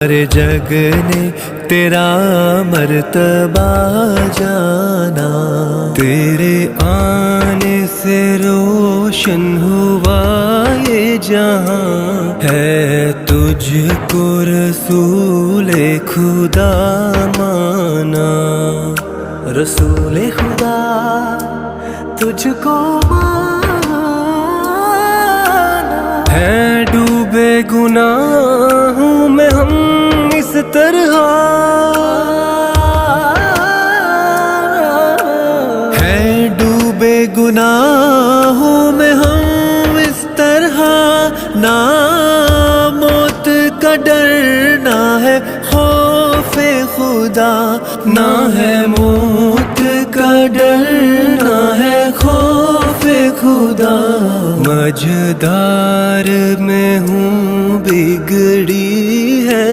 सारे जग ने तेरा मर्तबा जाना, तेरे आने से रोशन हुआ ये जहां। है तुझको रसूले खुदा माना, रसूले खुदा तुझको माना। है डूबे गुनाहों में हम इस तरह, है डूबे गुनाहों में हम इस तरह। ना मौत का डर ना है खौफे खुदा, ना है मौत का डर ना है खौफे खुदा। मझधार में हूँ बिगड़ी